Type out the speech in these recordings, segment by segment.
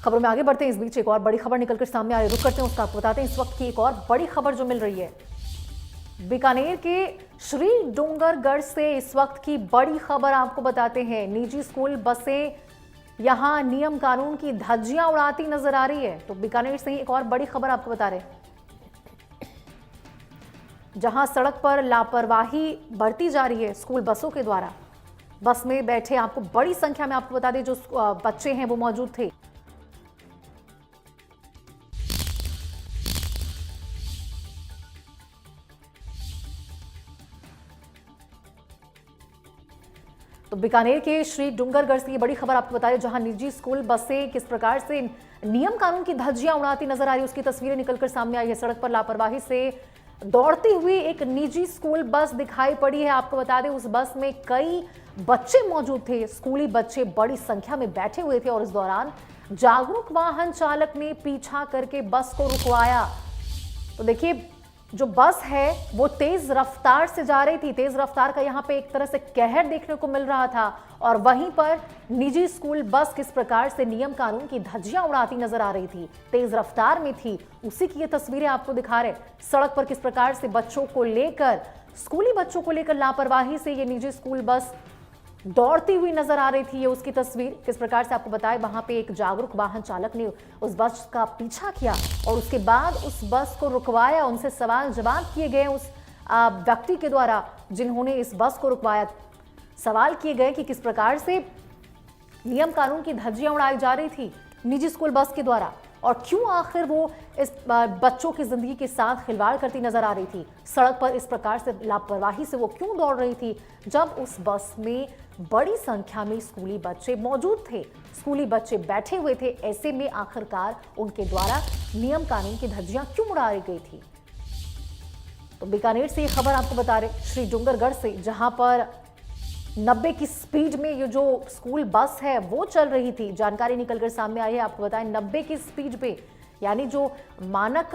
खबरों में आगे बढ़ते हैं। इस बीच एक और बड़ी खबर निकलकर सामने आ रही है, रुक करते हैं उसका आपको बताते हैं इस वक्त की एक और बड़ी खबर जो मिल रही है। बीकानेर के श्री डूंगरगढ़ से इस वक्त की बड़ी खबर आपको बताते हैं। निजी स्कूल बसें यहां नियम कानून की धज्जियां उड़ाती नजर आ रही है। तो बीकानेर से ही एक और बड़ी खबर आपको बता रहे हैं, जहां सड़क पर लापरवाही बरती जा रही है स्कूल बसों के द्वारा। बस में बैठे आपको बड़ी संख्या में आपको बता दें जो बच्चे हैं वो मौजूद थे। तो बीकानेर के श्री डूंगरगढ़ से ये बड़ी खबर आपको बता रहे जहां निजी स्कूल बसें किस प्रकार से नियम कानून की धज्जियां उड़ाती नजर आ रही है, उसकी तस्वीरें निकलकर सामने आई है। सड़क पर लापरवाही से दौड़ती हुई एक निजी स्कूल बस दिखाई पड़ी है। आपको बता दें उस बस में कई बच्चे मौजूद थे, स्कूली बच्चे बड़ी संख्या में बैठे हुए थे और इस दौरान जागरूक वाहन चालक ने पीछा करके बस को रुकवाया। तो देखिए जो बस है वो तेज रफ्तार से जा रही थी। तेज रफ्तार का यहाँ पे एक तरह से कहर देखने को मिल रहा था और वहीं पर निजी स्कूल बस किस प्रकार से नियम कानून की धज्जियां उड़ाती नजर आ रही थी, तेज रफ्तार में थी। उसी की ये तस्वीरें आपको दिखा रहे। सड़क पर किस प्रकार से बच्चों को लेकर, स्कूली बच्चों को लेकर लापरवाही से ये निजी स्कूल बस दौड़ती हुई नजर आ रही थी। ये उसकी तस्वीर किस प्रकार से आपको बताएं, वहां पे एक जागरूक वाहन चालक ने उस बस का पीछा किया और उसके बाद उस बस को रुकवाया। उनसे सवाल जवाब किए गए उस व्यक्ति के द्वारा जिन्होंने इस बस को रुकवाया। सवाल किए गए कि किस प्रकार से नियम कानून की धज्जियां उड़ाई जा रही थी निजी स्कूल बस के द्वारा और क्यों आखिर वो इस बच्चों की जिंदगी के साथ खिलवाड़ करती नजर आ रही थी। सड़क पर इस प्रकार से लापरवाही से वो क्यों दौड़ रही थी जब उस बस में बड़ी संख्या में स्कूली बच्चे मौजूद थे, स्कूली बच्चे बैठे हुए थे। ऐसे में आखिरकार उनके द्वारा नियम कानून की धज्जियां क्यों उड़ाई गई थी। तो बीकानेर से ये खबर आपको बता रहे श्री डूंगरगढ़ से, जहां पर 90 की स्पीड में ये जो स्कूल बस है वो चल रही थी। जानकारी निकलकर सामने आई है, आपको बताएं 90 की स्पीड पे, यानी जो मानक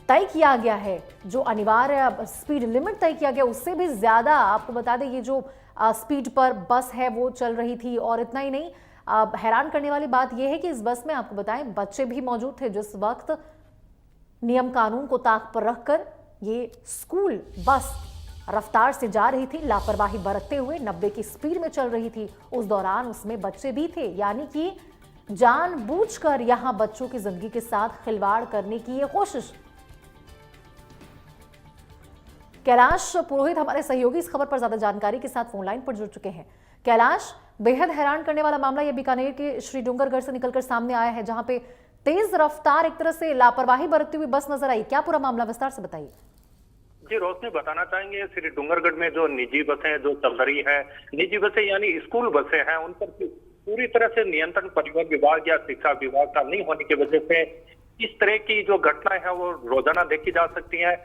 तय किया गया है, जो अनिवार्य स्पीड लिमिट तय किया गया उससे भी ज्यादा आपको बता दें ये जो स्पीड पर बस है वो चल रही थी। और इतना ही नहीं, हैरान करने वाली बात यह है कि इस बस में आपको बताएं बच्चे भी मौजूद थे। जिस वक्त नियम कानून को ताक पर रखकर ये स्कूल बस रफ्तार से जा रही थी, लापरवाही बरतते हुए 90 की स्पीड में चल रही थी, उस दौरान उसमें बच्चे भी थे। यानी कि जानबूझकर यहां बच्चों की जिंदगी के साथ खिलवाड़ करने की यह कोशिश। कैलाश पुरोहित हमारे सहयोगी इस खबर पर ज्यादा जानकारी के साथ फोन लाइन पर जुड़ चुके हैं। कैलाश, बेहद हैरान करने वाला मामला यह बीकानेर के श्री डूंगरगढ़ से निकलकर सामने आया है, जहां पे तेज रफ्तार एक तरह से लापरवाही बरतती हुई बस नजर आई। क्या पूरा मामला, विस्तार से बताइए। जी रोशनी, बताना चाहेंगे श्री डूंगरगढ़ में जो निजी बसें जो चल रही है, निजी बसें यानी स्कूल बसें हैं, उन पर पूरी तरह से नियंत्रण परिवहन विभाग या शिक्षा विभाग का नहीं होने की वजह से इस तरह की जो घटनाएं हैं वो रोजाना देखी जा सकती हैं।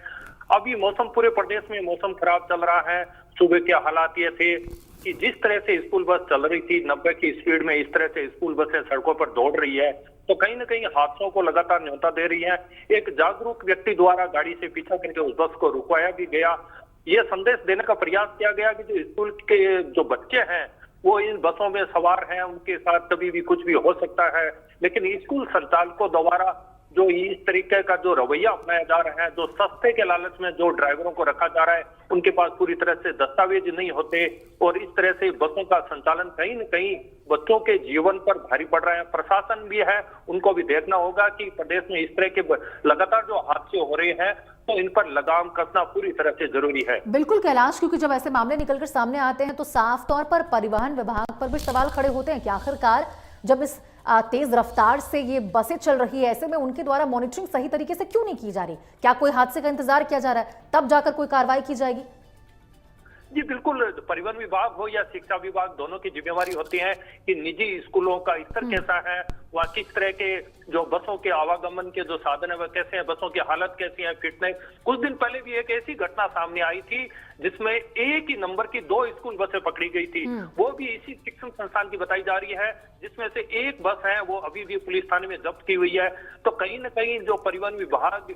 अभी मौसम, पूरे प्रदेश में मौसम खराब चल रहा है। सुबह के हालात ये थे कि जिस तरह से स्कूल बस चल रही थी 90 की स्पीड में, इस तरह से स्कूल बसें सड़कों पर दौड़ रही है तो कहीं ना कहीं हादसों को लगातार न्योता दे रही है। एक जागरूक व्यक्ति द्वारा गाड़ी से पीछा करके उस बस को रुकवाया भी गया। यह संदेश देने का प्रयास किया गया कि जो स्कूल के जो बच्चे हैं वो इन बसों में सवार हैं, उनके साथ कभी भी कुछ भी हो सकता है। लेकिन स्कूल संचालकों द्वारा जो इस तरीके का जो रवैया अपनाया जा रहा है, जो सस्ते के लालच में जो ड्राइवरों को रखा जा रहा है, उनके पास पूरी तरह से दस्तावेज नहीं होते और इस तरह से बसों का संचालन कहीं न कहीं बच्चों के जीवन पर भारी पड़ रहा है। प्रशासन भी है, उनको भी देखना होगा कि प्रदेश में इस तरह के लगातार जो हादसे हो रहे हैं तो इन पर लगाम कसना पूरी तरह से जरूरी है। बिल्कुल कैलाश, क्योंकि जब ऐसे मामले निकलकर सामने आते हैं तो साफ तौर पर परिवहन विभाग पर भी सवाल खड़े होते हैं कि आखिरकार जब इस तेज रफ्तार से ये बसें चल रही है, ऐसे में उनके द्वारा मॉनिटरिंग सही तरीके से क्यों नहीं की जा रही? क्या कोई हादसे का इंतजार किया जा रहा है, तब जाकर कोई कार्रवाई की जाएगी? जी बिल्कुल, परिवहन विभाग हो या शिक्षा विभाग, दोनों की जिम्मेवारी होती है कि निजी स्कूलों का स्तर कैसा है, वह किस तरह के जो बसों के आवागमन के जो साधन है वह कैसे हैं, बसों की हालत कैसी है, फिटनेस। कुछ दिन पहले भी एक ऐसी घटना सामने आई थी जिसमें एक ही नंबर की 2 स्कूल बसें पकड़ी गई थी, वो भी इसी शिक्षण संस्थान की बताई जा रही है, जिसमें से एक बस है वो अभी भी पुलिस थाने में जब्त की हुई है। तो कहीं ना कहीं जो परिवहन विभाग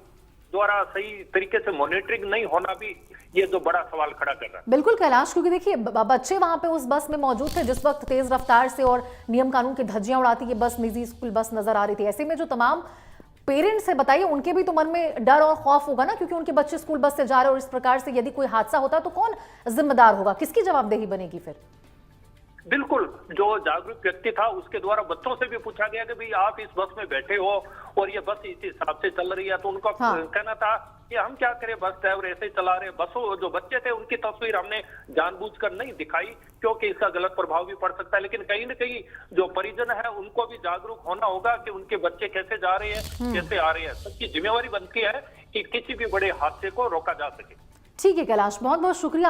द्वारा सही तरीके से मॉनिटरिंग नहीं होना भी ये जो बड़ा सवाल खड़ा कर रहा है। बिल्कुल कैलाश, क्योंकि देखिए बच्चे वहां पे उस बस में मौजूद थे जिस वक्त तेज रफ्तार से और नियम कानून की धज्जियां उड़ाती ये बस निजी स्कूल बस नजर आ रही थी। ऐसे में जो तमाम पेरेंट्स है, बताइए उनके भी तो मन में डर और खौफ होगा ना, क्योंकि उनके बच्चे स्कूल बस से जा रहे हैं और इस प्रकार से यदि कोई हादसा होता तो कौन जिम्मेदार होगा, किसकी जवाबदेही बनेगी फिर? बिल्कुल, जो जागरूक व्यक्ति था उसके द्वारा बच्चों से भी पूछा गया कि भाई आप इस बस में बैठे हो और ये बस इस हिसाब से चल रही है, तो उनका कहना था कि हम क्या करें, बस ड्राइवर ऐसे ही चला रहे। बसों जो बच्चे थे उनकी तस्वीर हमने जानबूझकर नहीं दिखाई क्योंकि इसका गलत प्रभाव भी पड़ सकता है, लेकिन कहीं ना कहीं जो परिजन है उनको भी जागरूक होना होगा कि उनके बच्चे कैसे जा रहे हैं, कैसे आ रहे हैं। सबकी जिम्मेवारी बनती है कि किसी भी बड़े हादसे को रोका जा सके। ठीक है कैलाश, बहुत बहुत शुक्रिया।